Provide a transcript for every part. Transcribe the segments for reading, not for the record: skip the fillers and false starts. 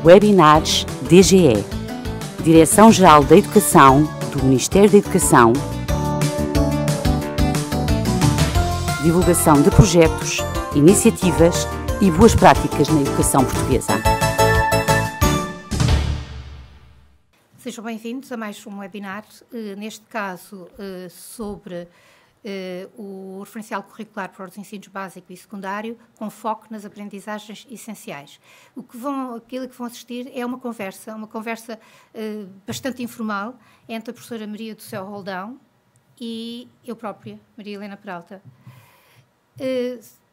Webinars DGE, Direção-Geral da Educação do Ministério da Educação, divulgação de projetos, iniciativas e boas práticas na educação portuguesa. Sejam bem-vindos a mais um webinar, neste caso sobre o referencial curricular para os ensinos básico e secundário, com foco nas aprendizagens essenciais. Aquilo que vão assistir é uma conversa bastante informal entre a professora Maria do Céu Roldão e eu própria, Maria Helena Peralta.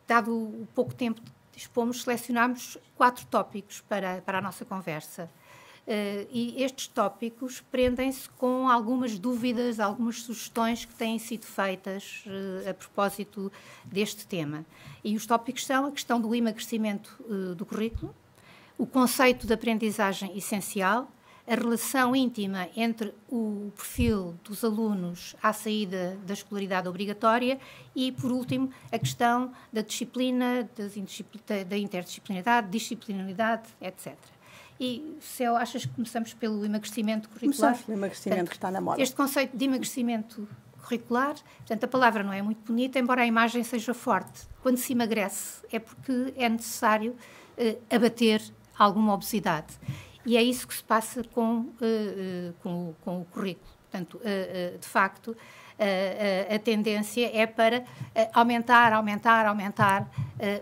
Dado o pouco tempo que dispomos, selecionámos 4 tópicos para a nossa conversa. E estes tópicos prendem-se com algumas dúvidas, algumas sugestões que têm sido feitas a propósito deste tema. E os tópicos são a questão do emagrecimento do currículo, o conceito de aprendizagem essencial, a relação íntima entre o perfil dos alunos à saída da escolaridade obrigatória e, por último, a questão da disciplina, da interdisciplinaridade, disciplinaridade, etc. E, Céu, achas que começamos pelo emagrecimento curricular? Começamos pelo emagrecimento, que está na moda. Este conceito de emagrecimento curricular, portanto, a palavra não é muito bonita, embora a imagem seja forte. Quando se emagrece é porque é necessário abater alguma obesidade. E é isso que se passa com o currículo. Portanto, de facto, a tendência é para aumentar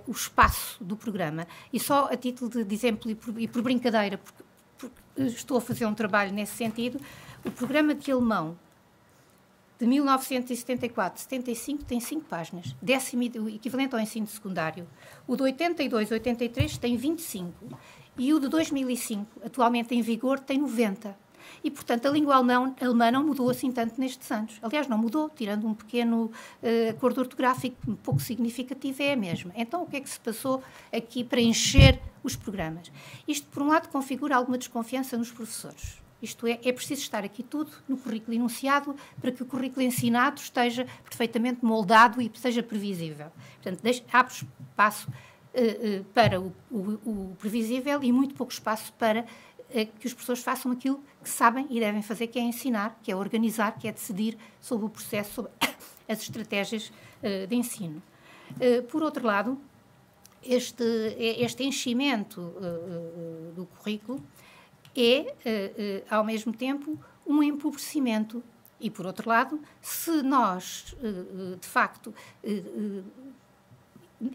o espaço do programa. E só a título de exemplo e por brincadeira, porque estou a fazer um trabalho nesse sentido, o programa de alemão de 1974-75 tem 5 páginas, o equivalente ao ensino secundário. O de 82-83 tem 25 e o de 2005, atualmente em vigor, tem 90. E, portanto, a língua alemã não mudou assim tanto nestes anos. Aliás, não mudou, tirando um pequeno acordo ortográfico pouco significativo, é a mesma. Então, o que é que se passou aqui para encher os programas? Isto, por um lado, configura alguma desconfiança nos professores. Isto é preciso estar aqui tudo no currículo enunciado para que o currículo ensinado esteja perfeitamente moldado e seja previsível. Portanto, abre espaço para o previsível e muito pouco espaço para que os professores façam aquilo que sabem e devem fazer, que é ensinar, que é organizar, que é decidir sobre o processo, sobre as estratégias de ensino. Por outro lado, este enchimento do currículo é, ao mesmo tempo, um empobrecimento. E, por outro lado, se nós, de facto,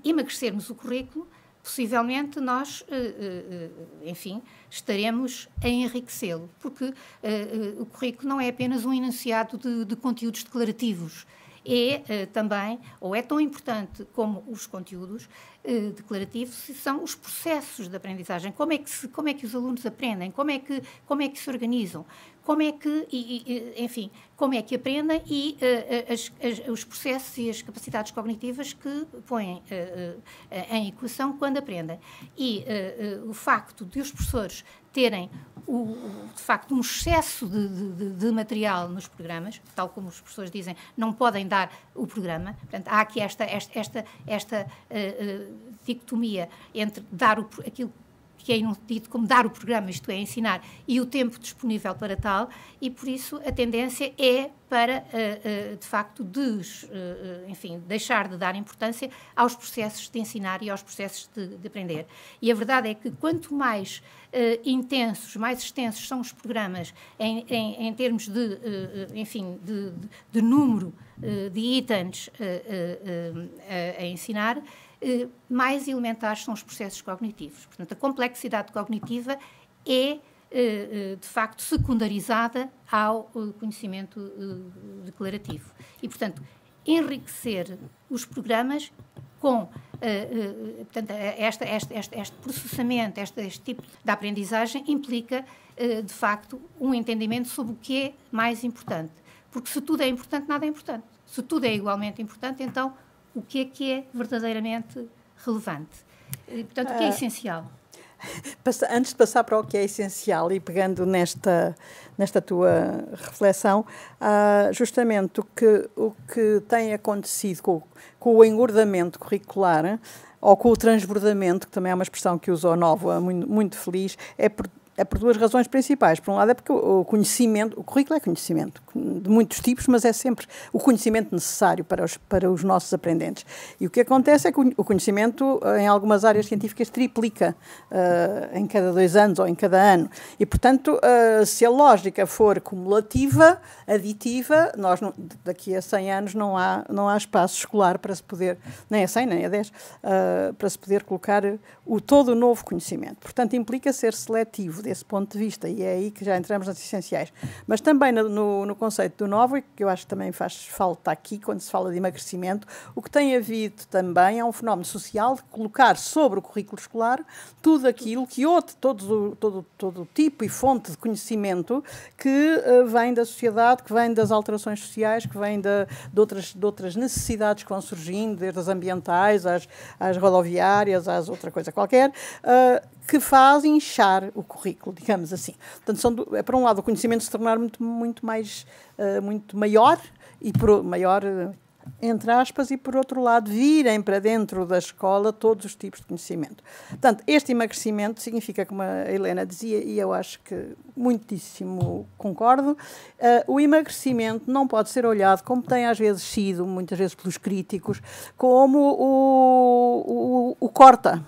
emagrecermos o currículo, possivelmente nós, enfim, estaremos a enriquecê-lo, porque o currículo não é apenas um enunciado de conteúdos declarativos, é também, ou é tão importante como os conteúdos declarativos, são os processos de aprendizagem, como é que os alunos aprendem, como é que se organizam, como é que, enfim, como é que aprendem e os processos e as capacidades cognitivas que põem em equação quando aprendem. E o facto de os professores terem, de facto, um excesso de material nos programas, tal como os professores dizem, não podem dar o programa. Portanto, há aqui esta dicotomia entre dar aquilo que é dito como dar o programa, isto é, ensinar, e o tempo disponível para tal, e por isso a tendência é para, de facto, enfim, deixar de dar importância aos processos de ensinar e aos processos de aprender. E a verdade é que quanto mais intensos, mais extensos são os programas em termos de, enfim, de número de itens a ensinar, mais elementares são os processos cognitivos. Portanto, a complexidade cognitiva é, de facto, secundarizada ao conhecimento declarativo. E, portanto, enriquecer os programas com portanto, este processamento, este tipo de aprendizagem implica, de facto, um entendimento sobre o que é mais importante. Porque se tudo é importante, nada é importante. Se tudo é igualmente importante, então o que é verdadeiramente relevante? Portanto, o que é essencial? Antes de passar para o que é essencial e pegando nesta tua reflexão, justamente o que tem acontecido com o engordamento curricular, ou com o transbordamento, que também é uma expressão que usa o Novo, muito, muito feliz, é por duas razões principais. Por um lado é porque o conhecimento, o currículo é conhecimento de muitos tipos, mas é sempre o conhecimento necessário para os nossos aprendentes. E o que acontece é que o conhecimento, em algumas áreas científicas, triplica em cada 2 anos ou em cada ano. E, portanto, se a lógica for cumulativa, aditiva, nós daqui a 100 anos não há espaço escolar para se poder, nem a 100, nem a 10, para se poder colocar todo o novo conhecimento. Portanto, implica ser seletivo desse ponto de vista, e é aí que já entramos nas essenciais. Mas também no conceito do novo, e que eu acho que também faz falta aqui, quando se fala de emagrecimento, o que tem havido também é um fenómeno social de colocar sobre o currículo escolar tudo aquilo que todo tipo e fonte de conhecimento que vem da sociedade, que vem das alterações sociais, que vem de outras necessidades que vão surgindo, desde as ambientais, às rodoviárias, às outra coisa qualquer, que faz inchar o currículo, digamos assim. Portanto, por um lado, o conhecimento se tornar muito maior, maior, entre aspas, e por outro lado, virem para dentro da escola todos os tipos de conhecimento. Portanto, este emagrecimento significa, como a Helena dizia, e eu acho que muitíssimo concordo, o emagrecimento não pode ser olhado, como tem às vezes sido, muitas vezes pelos críticos, como o corta.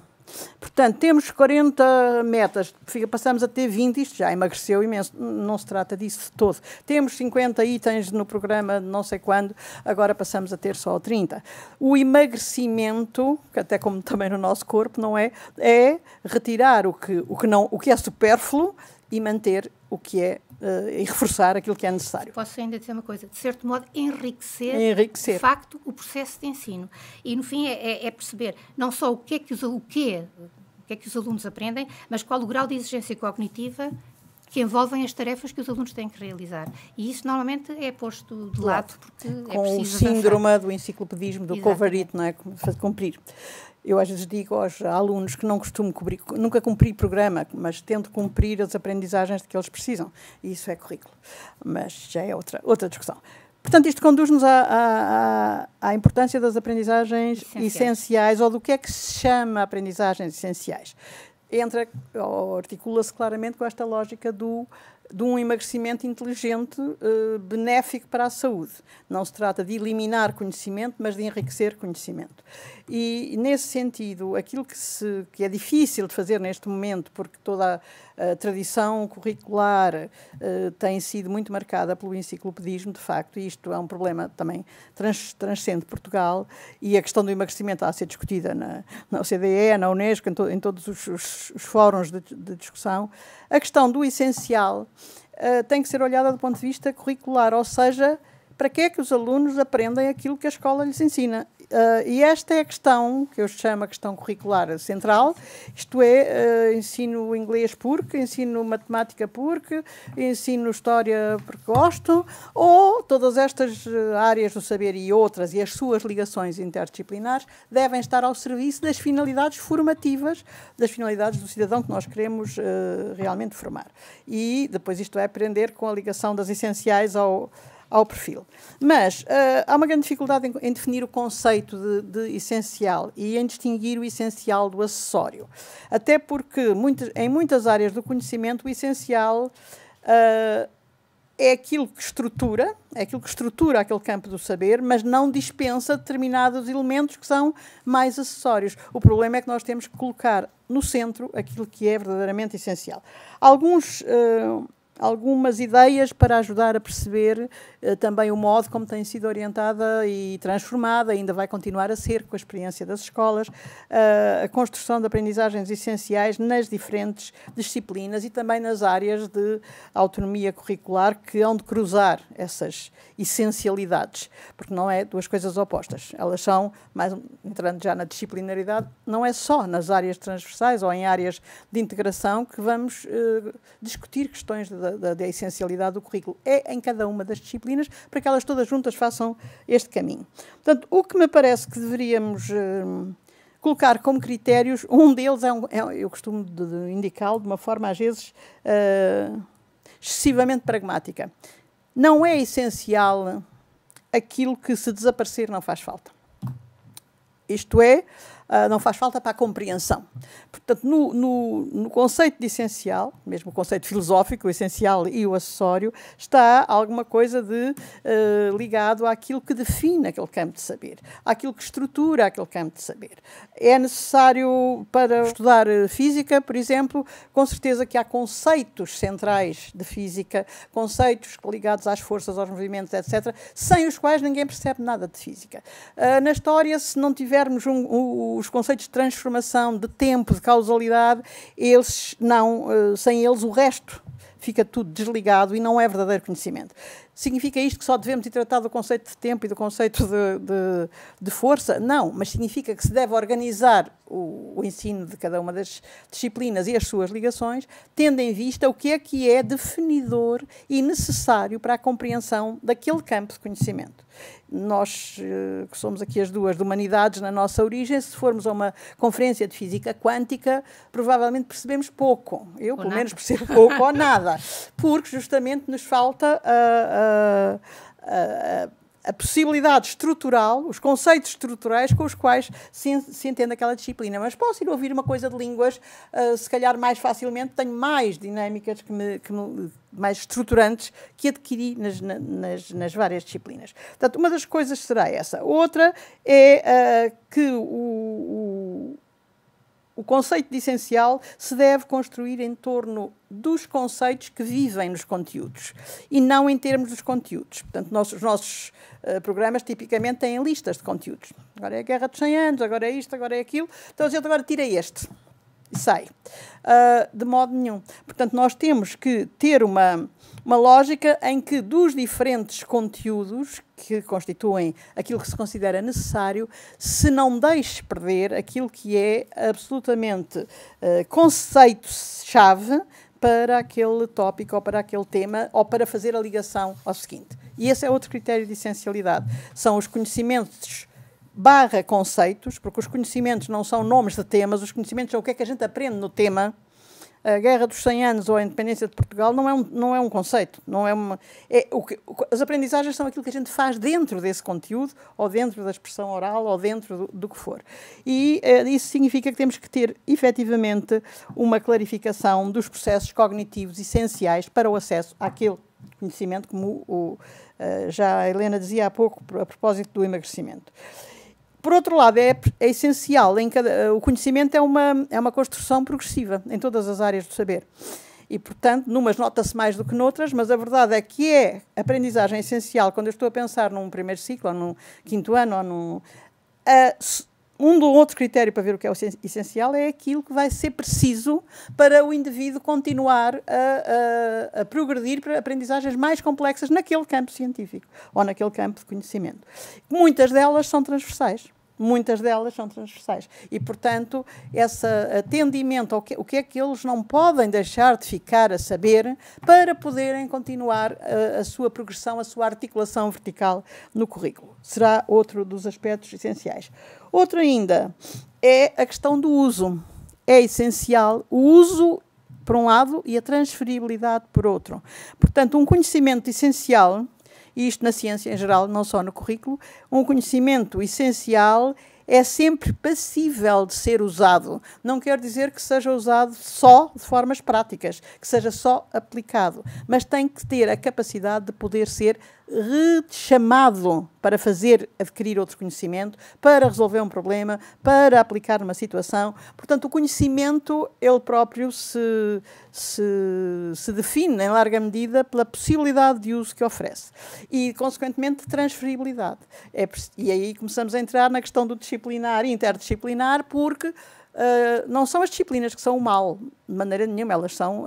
Portanto, temos 40 metas, passamos a ter 20, isto já emagreceu imenso, não se trata disso de todo. Temos 50 itens no programa não sei quando, agora passamos a ter só 30. O emagrecimento, que até como também no nosso corpo, não é retirar o que é supérfluo e manter o que é e reforçar aquilo que é necessário. Posso ainda dizer uma coisa, de certo modo enriquecer. De facto o processo de ensino, e no fim é perceber não só o que é que os alunos aprendem, mas qual o grau de exigência cognitiva que envolvem as tarefas que os alunos têm que realizar. E isso normalmente é posto de lado porque é preciso o síndrome do enciclopedismo, do cover-it, não é? Cumprir. Eu às vezes digo aos alunos que não costumo nunca cumprir programa, mas tento cumprir as aprendizagens de que eles precisam. E isso é currículo. Mas já é outra discussão. Portanto, isto conduz-nos à importância das aprendizagens essenciais, ou do que é que se chama aprendizagens essenciais. Articula-se claramente com esta lógica de um emagrecimento inteligente, benéfico para a saúde. Não se trata de eliminar conhecimento, mas de enriquecer conhecimento. E, nesse sentido, aquilo que é difícil de fazer neste momento, porque toda a tradição curricular tem sido muito marcada pelo enciclopedismo, de facto, e isto é um problema também transcende Portugal, e a questão do emagrecimento está a ser discutida na OCDE, na Unesco, em todos os fóruns de discussão. A questão do essencial tem que ser olhada do ponto de vista curricular, ou seja, para que é que os alunos aprendem aquilo que a escola lhes ensina. E esta é a questão que eu chamo a questão curricular central, isto é, ensino inglês porque, ensino matemática porque, ensino história porque gosto, ou todas estas áreas do saber e outras, e as suas ligações interdisciplinares, devem estar ao serviço das finalidades formativas, das finalidades do cidadão que nós queremos realmente formar. E depois isto é aprender com a ligação das essenciais ao perfil. Mas há uma grande dificuldade em definir o conceito de essencial e em distinguir o essencial do acessório. Até porque em muitas áreas do conhecimento o essencial é aquilo que estrutura aquele campo do saber, mas não dispensa determinados elementos que são mais acessórios. O problema é que nós temos que colocar no centro aquilo que é verdadeiramente essencial. Algumas ideias para ajudar a perceber também o modo como tem sido orientada e transformada, ainda vai continuar a ser com a experiência das escolas, a construção de aprendizagens essenciais nas diferentes disciplinas e também nas áreas de autonomia curricular que hão de cruzar essas essencialidades, porque não é duas coisas opostas. Elas são, entrando já na disciplinaridade, não é só nas áreas transversais ou em áreas de integração que vamos discutir questões da essencialidade do currículo. É em cada uma das disciplinas para que elas todas juntas façam este caminho. Portanto, o que me parece que deveríamos colocar como critérios, um deles eu costumo indicá-lo de uma forma, às vezes, excessivamente pragmática. Não é essencial aquilo que, se desaparecer, não faz falta. Isto é, não faz falta para a compreensão. Portanto, no conceito de essencial, mesmo o conceito filosófico, o essencial e o acessório, está alguma coisa ligado àquilo que define aquele campo de saber, àquilo que estrutura aquele campo de saber. É necessário, para estudar física, por exemplo, com certeza que há conceitos centrais de física, conceitos ligados às forças, aos movimentos, etc., sem os quais ninguém percebe nada de física. Na história, se não tivermos os conceitos de transformação, de tempo, de causalidade, sem eles o resto fica tudo desligado e não é verdadeiro conhecimento. Significa isto que só devemos ir tratar do conceito de tempo e do conceito de força? Não, mas significa que se deve organizar o ensino de cada uma das disciplinas e as suas ligações, tendo em vista o que é definidor e necessário para a compreensão daquele campo de conhecimento. Nós, que somos aqui as duas de humanidades na nossa origem, se formos a uma conferência de física quântica, provavelmente percebemos pouco. Eu, pelo menos, percebo pouco ou nada, porque justamente nos falta a possibilidade estrutural, os conceitos estruturais com os quais se entende aquela disciplina. Mas posso ir ouvir uma coisa de línguas, se calhar mais facilmente, tenho mais dinâmicas, mais estruturantes, que adquiri nas várias disciplinas. Portanto, uma das coisas será essa. Outra é que o conceito de essencial se deve construir em torno dos conceitos que vivem nos conteúdos e não em termos dos conteúdos. Portanto, os nossos programas tipicamente têm listas de conteúdos. Agora é a Guerra dos 100 Anos, agora é isto, agora é aquilo. Então a gente agora tira este e sai. De modo nenhum. Portanto, nós temos que ter uma lógica em que dos diferentes conteúdos que constituem aquilo que se considera necessário, se não deixe perder aquilo que é absolutamente conceito-chave para aquele tópico ou para aquele tema ou para fazer a ligação ao seguinte. E esse é outro critério de essencialidade. São os conhecimentos / conceitos, porque os conhecimentos não são nomes de temas, os conhecimentos são o que é que a gente aprende no tema. A Guerra dos 100 Anos ou a Independência de Portugal não é um conceito. As aprendizagens são aquilo que a gente faz dentro desse conteúdo, ou dentro da expressão oral, ou dentro do que for. E isso significa que temos que ter, efetivamente, uma clarificação dos processos cognitivos essenciais para o acesso àquele conhecimento, como já a Helena dizia há pouco, a propósito do emagrecimento. Por outro lado, é essencial, o conhecimento é uma construção progressiva em todas as áreas do saber. E, portanto, numas nota-se mais do que noutras, mas a verdade é que a aprendizagem essencial, quando eu estou a pensar num primeiro ciclo, ou num quinto ano, ou outro critério para ver o que é o essencial é aquilo que vai ser preciso para o indivíduo continuar a progredir para aprendizagens mais complexas naquele campo científico ou naquele campo de conhecimento. Muitas delas são transversais. E, portanto, esse atendimento ao o que é que eles não podem deixar de ficar a saber para poderem continuar a sua progressão, a sua articulação vertical no currículo. Será outro dos aspectos essenciais. Outro ainda é a questão do uso. É essencial o uso, por um lado, e a transferibilidade, por outro. Portanto, um conhecimento essencial, e isto na ciência em geral, não só no currículo, um conhecimento essencial é sempre passível de ser usado. Não quer dizer que seja usado só de formas práticas, que seja só aplicado, mas tem que ter a capacidade de poder ser rechamado para adquirir outro conhecimento, para resolver um problema, para aplicar numa situação. Portanto, o conhecimento, ele próprio se define, em larga medida, pela possibilidade de uso que oferece e, consequentemente, de transferibilidade. E aí começamos a entrar na questão do disciplinar e interdisciplinar, porque não são as disciplinas que são o mal, de maneira nenhuma. Elas são,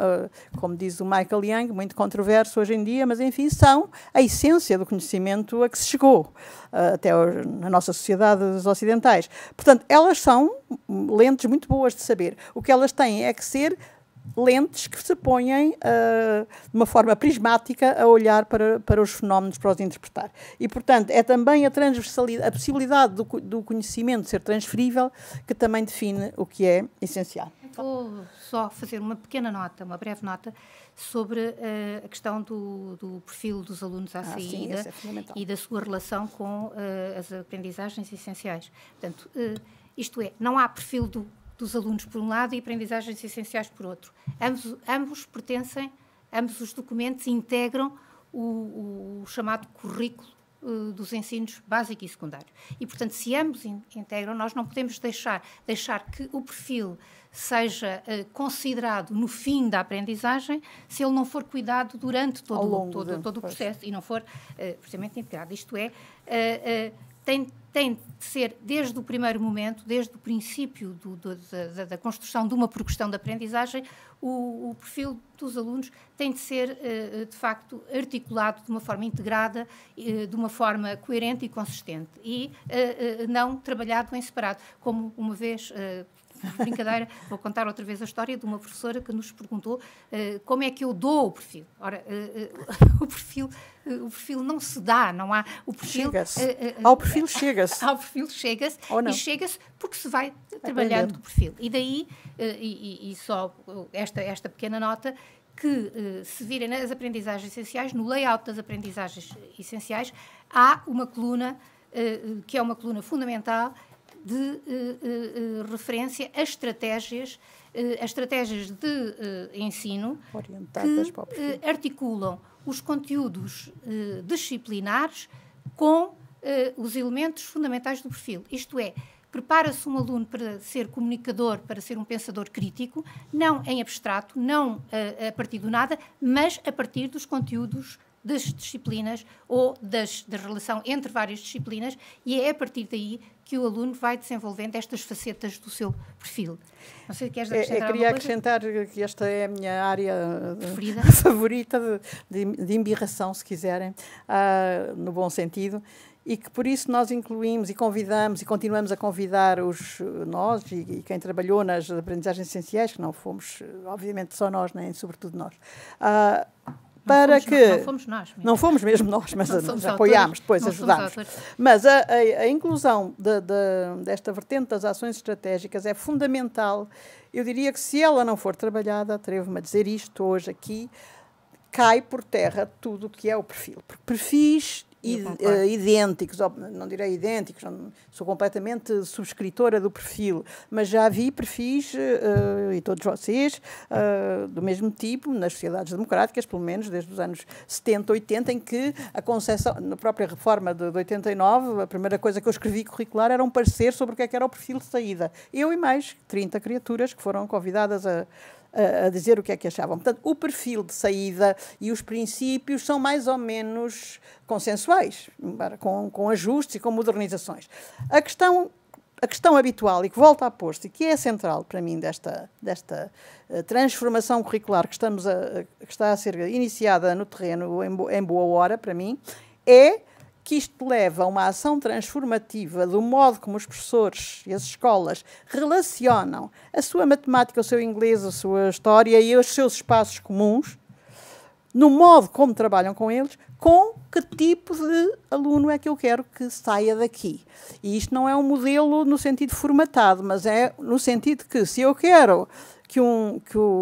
como diz o Michael Young, muito controverso hoje em dia, mas, enfim, são a essência do conhecimento a que se chegou, até na nossa sociedade ocidentais. Portanto, elas são lentes muito boas de saber. O que elas têm é que ser lentes que se põem de uma forma prismática a olhar para os fenómenos, para os interpretar. E, portanto, é também a transversalidade, a possibilidade do conhecimento ser transferível que também define o que é essencial. Vou só fazer uma pequena nota, uma breve nota, sobre a questão do perfil dos alunos à saída e da sua relação com as aprendizagens essenciais. Portanto, isto é, não há perfil dos alunos por um lado e aprendizagens essenciais por outro. Ambos pertencem, ambos os documentos integram o chamado currículo dos ensinos básico e secundário. E, portanto, se ambos integram, nós não podemos deixar que o perfil seja considerado no fim da aprendizagem se ele não for cuidado durante todo o processo e não for precisamente integrado. Isto é, tem de ser, desde o primeiro momento, desde o princípio da construção de uma progressão de aprendizagem, o perfil dos alunos tem de ser, de facto, articulado de uma forma integrada, de uma forma coerente e consistente, e não trabalhado em separado, como uma vez... brincadeira, vou contar outra vez a história de uma professora que nos perguntou como é que eu dou o perfil. Ora, o perfil não se dá, não há o perfil... Ao perfil chega-se. Ao perfil chega-se e chega-se porque se vai trabalhando o perfil. E daí, e só esta pequena nota, que se virem nas aprendizagens essenciais, no layout das aprendizagens essenciais, há uma coluna que é uma coluna fundamental de referência a estratégias de ensino orientadas que articulam os conteúdos disciplinares com os elementos fundamentais do perfil. Isto é, prepara-se um aluno para ser comunicador, para ser um pensador crítico, não em abstrato, não a partir do nada, mas a partir dos conteúdos das disciplinas ou da relação entre várias disciplinas, e é a partir daí que o aluno vai desenvolvendo estas facetas do seu perfil. Não sei se queres acrescentar alguma coisa? Queria acrescentar que esta é a minha área favorita de embirração, se quiserem, no bom sentido, e que por isso nós incluímos e convidamos e continuamos a convidar nós e quem trabalhou nas aprendizagens essenciais, que não fomos, obviamente, só nós, nem sobretudo nós, não fomos mesmo nós, mas apoiámos, depois ajudámos. Mas a inclusão desta vertente das ações estratégicas é fundamental. Eu diria que se ela não for trabalhada, atrevo-me a dizer isto hoje aqui, cai por terra tudo o que é o perfil. Porque perfis idênticos, não direi idênticos, sou completamente subscritora do perfil, mas já vi perfis, e todos vocês, do mesmo tipo, nas sociedades democráticas, pelo menos desde os anos 70, 80, em que a concepção, na própria reforma de 89, a primeira coisa que eu escrevi curricular era um parecer sobre o que era o perfil de saída. Eu e mais 30 criaturas que foram convidadas a dizer o que é que achavam. Portanto, o perfil de saída e os princípios são mais ou menos consensuais, com ajustes e com modernizações. A questão habitual e que volta a pôr-se e que é central para mim desta transformação curricular que está a ser iniciada no terreno em boa hora, para mim, é que isto leva a uma ação transformativa do modo como os professores e as escolas relacionam a sua matemática, o seu inglês, a sua história e os seus espaços comuns, no modo como trabalham com eles, com que tipo de aluno é que eu quero que saia daqui. E isto não é um modelo no sentido formatado, mas é no sentido que, se eu quero que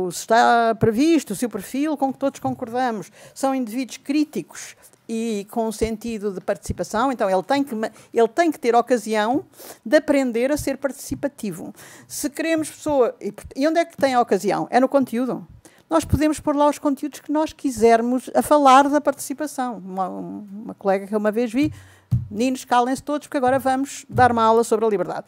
está previsto, se o perfil com que todos concordamos são indivíduos críticos e com sentido de participação, então ele tem que ter ocasião de aprender a ser participativo. Se queremos pessoa... E onde é que tem a ocasião? É no conteúdo. Nós podemos pôr lá os conteúdos que nós quisermos a falar da participação. Uma colega que eu uma vez vi, meninos, calem-se todos, porque agora vamos dar uma aula sobre a liberdade.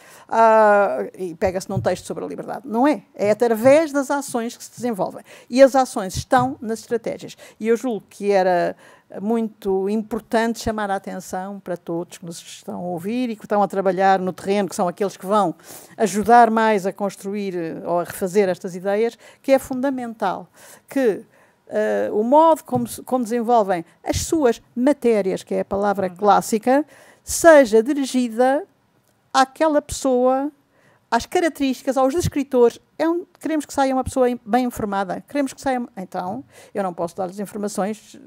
E pega-se num texto sobre a liberdade. Não é. É através das ações que se desenvolvem. E as ações estão nas estratégias. E eu julgo que era muito importante chamar a atenção para todos que nos estão a ouvir e que estão a trabalhar no terreno, que são aqueles que vão ajudar mais a construir ou a refazer estas ideias, que é fundamental que o modo como desenvolvem as suas matérias, que é a palavra clássica, seja dirigida àquela pessoa às características, aos descritores. Queremos que saia uma pessoa bem informada. Queremos que saia... Então, eu não posso dar-lhes informações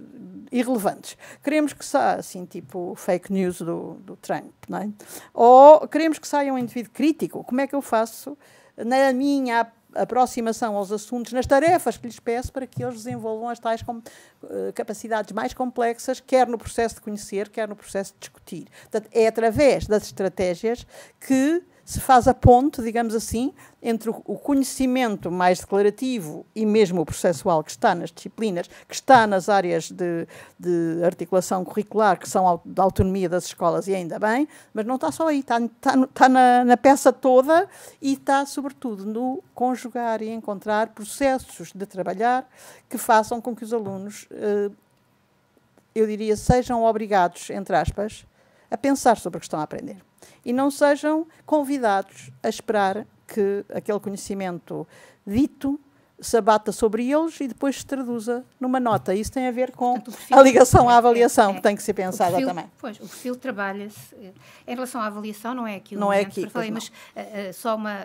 irrelevantes. Queremos que saia, assim, tipo fake news do Trump, não é? Ou queremos que saia um indivíduo crítico. Como é que eu faço na minha aproximação aos assuntos, nas tarefas que lhes peço, para que eles desenvolvam as tais capacidades mais complexas, quer no processo de conhecer, quer no processo de discutir. Portanto, é através das estratégias que se faz a ponte, digamos assim, entre o conhecimento mais declarativo e mesmo o processual que está nas disciplinas, que está nas áreas de articulação curricular, que são da autonomia das escolas, e ainda bem, mas não está só aí, está na peça toda, e está, sobretudo, no conjugar e encontrar processos de trabalhar que façam com que os alunos, eu diria, sejam obrigados, entre aspas, a pensar sobre o que estão a aprender. E não sejam convidados a esperar que aquele conhecimento dito se abata sobre eles e depois se traduza numa nota. Isso tem a ver com a ligação à avaliação, que tem que ser pensada também. Pois, o perfil trabalha-se. Em relação à avaliação, não é aquilo não é aqui, falei, mas só uma...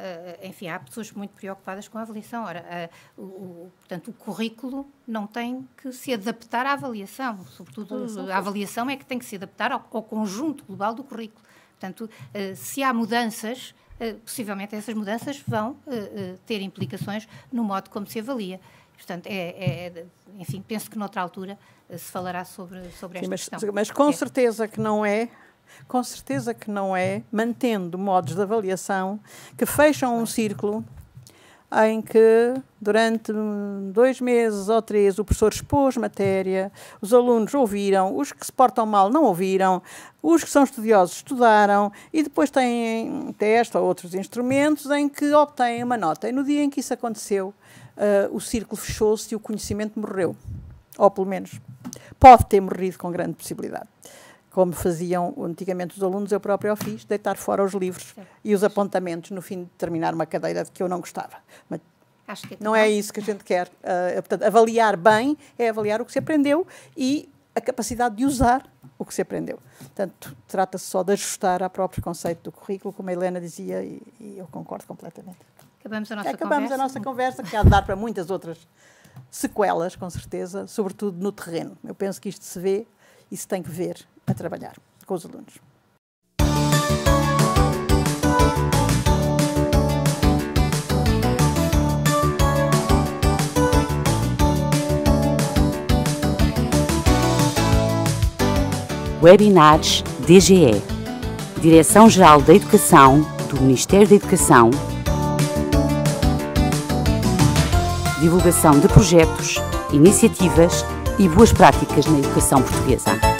enfim, há pessoas muito preocupadas com a avaliação. Ora, portanto, o currículo não tem que se adaptar à avaliação. Sobretudo, a avaliação é que tem que se adaptar ao conjunto global do currículo. Portanto, se há mudanças, possivelmente essas mudanças vão ter implicações no modo como se avalia. Portanto, enfim, penso que noutra altura se falará sobre esta questão. Mas com certeza que não é, mantendo modos de avaliação que fecham um círculo em que, durante 2 meses ou 3, o professor expôs matéria, os alunos ouviram, os que se portam mal não ouviram, os que são estudiosos estudaram, e depois têm um teste ou outros instrumentos em que obtêm uma nota. E no dia em que isso aconteceu, o círculo fechou-se e o conhecimento morreu. Ou, pelo menos, pode ter morrido com grande possibilidade. Como faziam antigamente os alunos, eu próprio o fiz, deitar fora os livros e os apontamentos no fim de terminar uma cadeira de que eu não gostava. Mas acho que não é isso que a gente quer. Portanto, avaliar bem é avaliar o que se aprendeu e a capacidade de usar o que se aprendeu. Portanto, trata-se só de ajustar ao próprio conceito do currículo, como a Helena dizia, e eu concordo completamente. Acabamos a nossa conversa, que há de dar para muitas outras sequelas, com certeza, sobretudo no terreno. Eu penso que isto se vê e se tem que ver a trabalhar com os alunos. Webinars DGE, Direção-Geral da Educação do Ministério da Educação, divulgação de projetos, iniciativas e boas práticas na educação portuguesa.